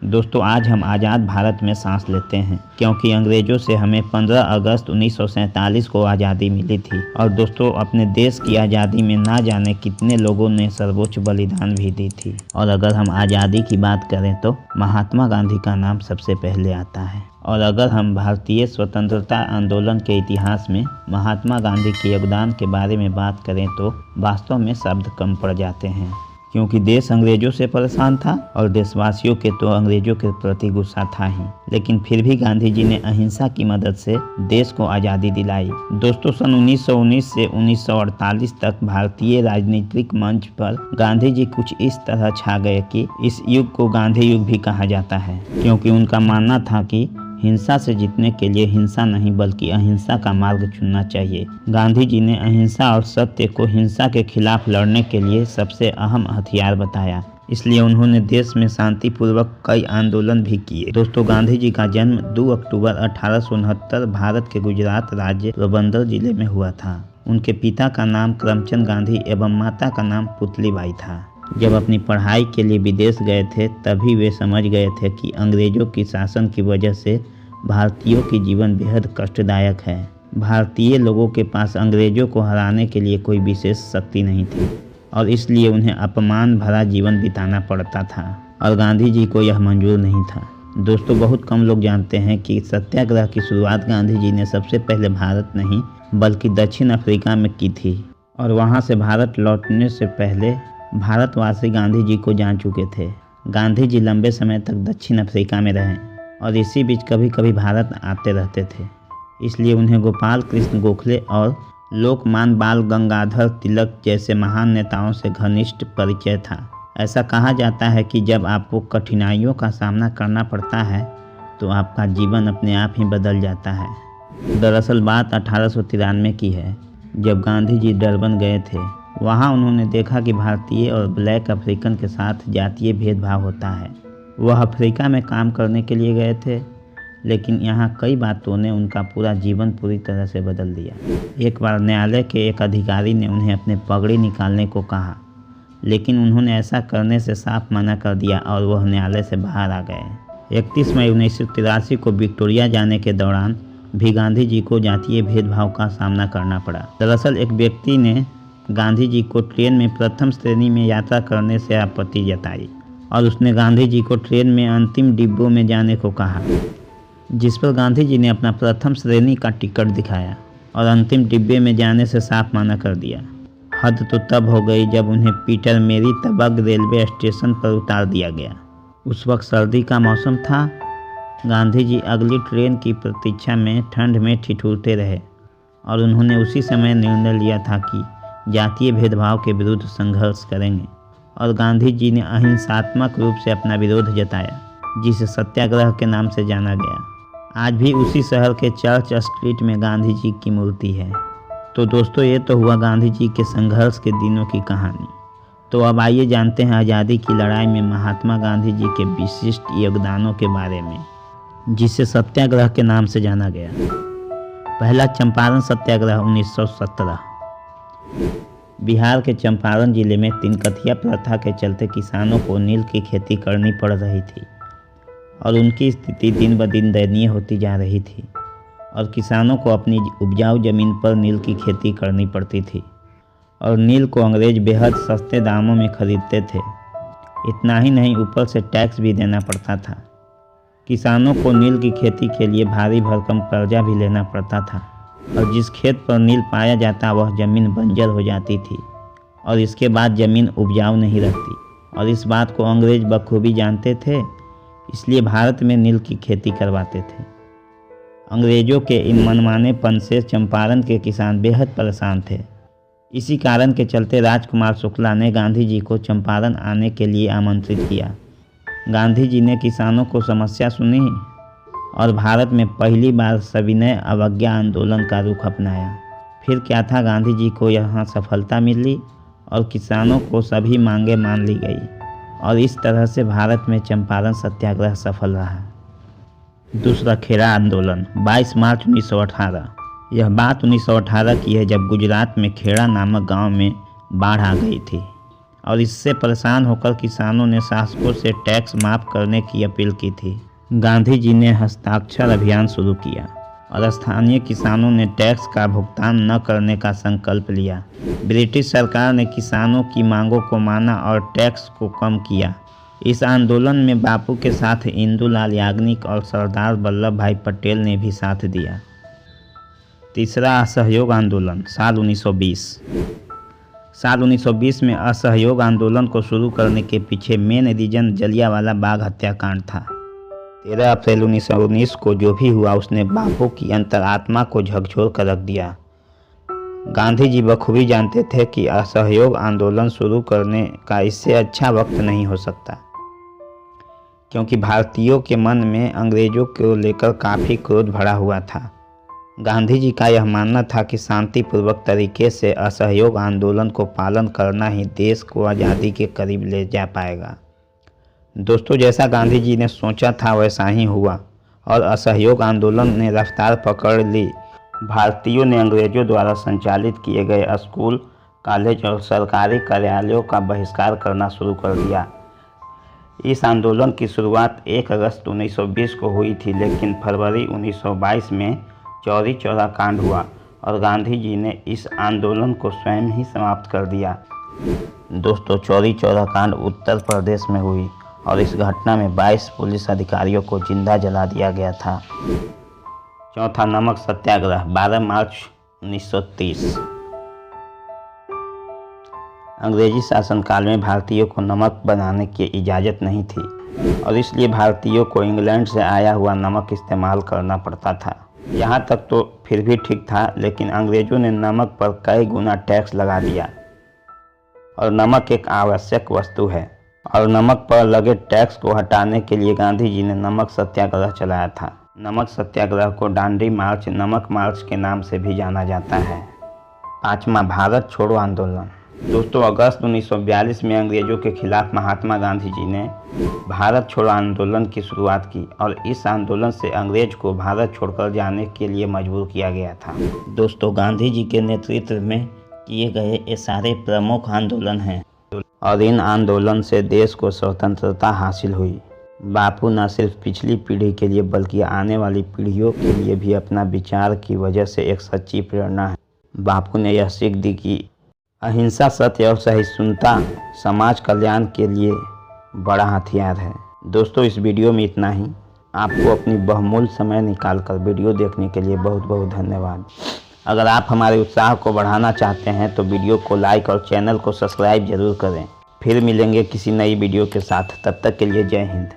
दोस्तों आज हम आज़ाद भारत में सांस लेते हैं क्योंकि अंग्रेज़ों से हमें 15 अगस्त 1947 को आज़ादी मिली थी। और दोस्तों अपने देश की आज़ादी में ना जाने कितने लोगों ने सर्वोच्च बलिदान भी दी थी। और अगर हम आज़ादी की बात करें तो महात्मा गांधी का नाम सबसे पहले आता है। और अगर हम भारतीय स्वतंत्रता आंदोलन के इतिहास में महात्मा गांधी के योगदान के बारे में बात करें तो वास्तव में शब्द कम पड़ जाते हैं, क्योंकि देश अंग्रेजों से परेशान था और देशवासियों के तो अंग्रेजों के प्रति गुस्सा था ही, लेकिन फिर भी गांधी जी ने अहिंसा की मदद से देश को आज़ादी दिलाई। दोस्तों सन 1919 से 1948 तक भारतीय राजनीतिक मंच पर गांधी जी कुछ इस तरह छा गए कि इस युग को गांधी युग भी कहा जाता है, क्योंकि उनका मानना था कि हिंसा से जीतने के लिए हिंसा नहीं बल्कि अहिंसा का मार्ग चुनना चाहिए। गांधी जी ने अहिंसा और सत्य को हिंसा के खिलाफ लड़ने के लिए सबसे अहम हथियार बताया, इसलिए उन्होंने देश में शांतिपूर्वक कई आंदोलन भी किए। दोस्तों गांधी जी का जन्म 2 अक्टूबर 1869 भारत के गुजरात राज्य पोरबंदर जिले में हुआ था। उनके पिता का नाम करमचंद गांधी एवं माता का नाम पुतलीबाई था। जब अपनी पढ़ाई के लिए विदेश गए थे तभी वे समझ गए थे कि अंग्रेजों की शासन की वजह से भारतीयों की जीवन बेहद कष्टदायक है। भारतीय लोगों के पास अंग्रेजों को हराने के लिए कोई विशेष शक्ति नहीं थी और इसलिए उन्हें अपमान भरा जीवन बिताना पड़ता था, और गांधी जी को यह मंजूर नहीं था। दोस्तों बहुत कम लोग जानते हैं कि सत्याग्रह की शुरुआत गांधी जी ने सबसे पहले भारत नहीं बल्कि दक्षिण अफ्रीका में की थी, और वहाँ से भारत लौटने से पहले भारतवासी गांधी जी को जान चुके थे। गांधी जी लंबे समय तक दक्षिण अफ्रीका में रहे और इसी बीच कभी कभी भारत आते रहते थे, इसलिए उन्हें गोपाल कृष्ण गोखले और लोकमान्य बाल गंगाधर तिलक जैसे महान नेताओं से घनिष्ठ परिचय था। ऐसा कहा जाता है कि जब आपको कठिनाइयों का सामना करना पड़ता है तो आपका जीवन अपने आप ही बदल जाता है। दरअसल बात 1893 की है, जब गांधी जी डरबन गए थे। वहाँ उन्होंने देखा कि भारतीय और ब्लैक अफ्रीकन के साथ जातीय भेदभाव होता है। वह अफ्रीका में काम करने के लिए गए थे, लेकिन यहाँ कई बातों ने उनका पूरा जीवन पूरी तरह से बदल दिया। एक बार न्यायालय के एक अधिकारी ने उन्हें अपने पगड़ी निकालने को कहा, लेकिन उन्होंने ऐसा करने से साफ मना कर दिया और वह न्यायालय से बाहर आ गए। 31 मई 1983 को विक्टोरिया जाने के दौरान भी गांधी जी को जातीय भेदभाव का सामना करना पड़ा। दरअसल एक व्यक्ति ने गांधी जी को ट्रेन में प्रथम श्रेणी में यात्रा करने से आपत्ति जताई और उसने गांधी जी को ट्रेन में अंतिम डिब्बों में जाने को कहा, जिस पर गांधी जी ने अपना प्रथम श्रेणी का टिकट दिखाया और अंतिम डिब्बे में जाने से साफ मना कर दिया। हद तो तब हो गई जब उन्हें पीटर मेरी तबग रेलवे स्टेशन पर उतार दिया गया। उस वक्त सर्दी का मौसम था। गांधी जी अगली ट्रेन की प्रतीक्षा में ठंड में ठिठुरते रहे और उन्होंने उसी समय निर्णय लिया था कि जातीय भेदभाव के विरुद्ध संघर्ष करेंगे, और गांधी जी ने अहिंसात्मक रूप से अपना विरोध जताया, जिसे सत्याग्रह के नाम से जाना गया। आज भी उसी शहर के चर्च स्ट्रीट में गांधी जी की मूर्ति है। तो दोस्तों ये तो हुआ गांधी जी के संघर्ष के दिनों की कहानी। तो अब आइए जानते हैं आज़ादी की लड़ाई में महात्मा गांधी जी के विशिष्ट योगदानों के बारे में, जिसे सत्याग्रह के नाम से जाना गया। पहला चंपारण सत्याग्रह 1917। बिहार के चंपारण जिले में तिनकथिया प्रथा के चलते किसानों को नील की खेती करनी पड़ रही थी और उनकी स्थिति दिन ब दिन दयनीय होती जा रही थी, और किसानों को अपनी उपजाऊ जमीन पर नील की खेती करनी पड़ती थी और नील को अंग्रेज बेहद सस्ते दामों में खरीदते थे। इतना ही नहीं, ऊपर से टैक्स भी देना पड़ता था। किसानों को नील की खेती के लिए भारी भरकम कर्जा भी लेना पड़ता था, और जिस खेत पर नील पाया जाता वह ज़मीन बंजर हो जाती थी और इसके बाद ज़मीन उपजाऊ नहीं रहती, और इस बात को अंग्रेज बखूबी जानते थे, इसलिए भारत में नील की खेती करवाते थे। अंग्रेज़ों के इन मनमानेपन से चंपारण के किसान बेहद परेशान थे। इसी कारण के चलते राजकुमार शुक्ला ने गांधी जी को चंपारण आने के लिए आमंत्रित किया। गांधी जी ने किसानों को समस्या सुनी और भारत में पहली बार सविनय अवज्ञा आंदोलन का रुख अपनाया। फिर क्या था, गांधी जी को यहाँ सफलता मिली और किसानों को सभी मांगे मान ली गई, और इस तरह से भारत में चंपारण सत्याग्रह सफल रहा। दूसरा खेड़ा आंदोलन 22 मार्च 1918। यह बात 1918 की है, जब गुजरात में खेड़ा नामक गांव में बाढ़ आ गई थी और इससे परेशान होकर किसानों ने शासकों से टैक्स माफ़ करने की अपील की थी। गांधी जी ने हस्ताक्षर अभियान शुरू किया और स्थानीय किसानों ने टैक्स का भुगतान न करने का संकल्प लिया। ब्रिटिश सरकार ने किसानों की मांगों को माना और टैक्स को कम किया। इस आंदोलन में बापू के साथ इंदुलाल याग्निक और सरदार वल्लभ भाई पटेल ने भी साथ दिया। तीसरा, असहयोग आंदोलन साल 1920। साल 1920 में असहयोग आंदोलन को शुरू करने के पीछे मेन रीजन जलियांवाला बाग हत्याकांड था। 13 अप्रैल 1919 को जो भी हुआ उसने बापू की अंतरात्मा को झकझोर कर रख दिया। गांधी जी बखूबी जानते थे कि असहयोग आंदोलन शुरू करने का इससे अच्छा वक्त नहीं हो सकता, क्योंकि भारतीयों के मन में अंग्रेजों को लेकर काफ़ी क्रोध भरा हुआ था। गांधी जी का यह मानना था कि शांतिपूर्वक तरीके से असहयोग आंदोलन को पालन करना ही देश को आज़ादी के करीब ले जा पाएगा। दोस्तों, जैसा गांधी जी ने सोचा था वैसा ही हुआ और असहयोग आंदोलन ने रफ्तार पकड़ ली। भारतीयों ने अंग्रेजों द्वारा संचालित किए गए स्कूल, कॉलेज और सरकारी कार्यालयों का बहिष्कार करना शुरू कर दिया। इस आंदोलन की शुरुआत 1 अगस्त 1920 को हुई थी, लेकिन फरवरी 1922 में चौरी चौरा कांड हुआ और गांधी जी ने इस आंदोलन को स्वयं ही समाप्त कर दिया। दोस्तों, चौरी चौरा कांड उत्तर प्रदेश में हुई और इस घटना में 22 पुलिस अधिकारियों को जिंदा जला दिया गया था। चौथा, नमक सत्याग्रह 12 मार्च 1930। अंग्रेजी शासनकाल में भारतीयों को नमक बनाने की इजाज़त नहीं थी और इसलिए भारतीयों को इंग्लैंड से आया हुआ नमक इस्तेमाल करना पड़ता था। यहाँ तक तो फिर भी ठीक था, लेकिन अंग्रेज़ों ने नमक पर कई गुना टैक्स लगा दिया और नमक एक आवश्यक वस्तु है और नमक पर लगे टैक्स को हटाने के लिए गांधी जी ने नमक सत्याग्रह चलाया था। नमक सत्याग्रह को डांडी मार्च, नमक मार्च के नाम से भी जाना जाता है। पाँचवा, भारत छोड़ो आंदोलन। दोस्तों, अगस्त 1942 में अंग्रेजों के खिलाफ महात्मा गांधी जी ने भारत छोड़ो आंदोलन की शुरुआत की और इस आंदोलन से अंग्रेज को भारत छोड़कर जाने के लिए मजबूर किया गया था। दोस्तों, गांधी जी के नेतृत्व में किए गए ये सारे प्रमुख आंदोलन हैं और इन आंदोलन से देश को स्वतंत्रता हासिल हुई। बापू न सिर्फ पिछली पीढ़ी के लिए बल्कि आने वाली पीढ़ियों के लिए भी अपना विचार की वजह से एक सच्ची प्रेरणा है। बापू ने यह सीख दी कि अहिंसा, सत्य और सहिष्णुता समाज कल्याण के लिए बड़ा हथियार है। दोस्तों, इस वीडियो में इतना ही। आपको अपनी बहुमूल्य समय निकालकर वीडियो देखने के लिए बहुत बहुत धन्यवाद। अगर आप हमारे उत्साह को बढ़ाना चाहते हैं तो वीडियो को लाइक और चैनल को सब्सक्राइब जरूर करें। फिर मिलेंगे किसी नई वीडियो के साथ। तब तक के लिए जय हिंद।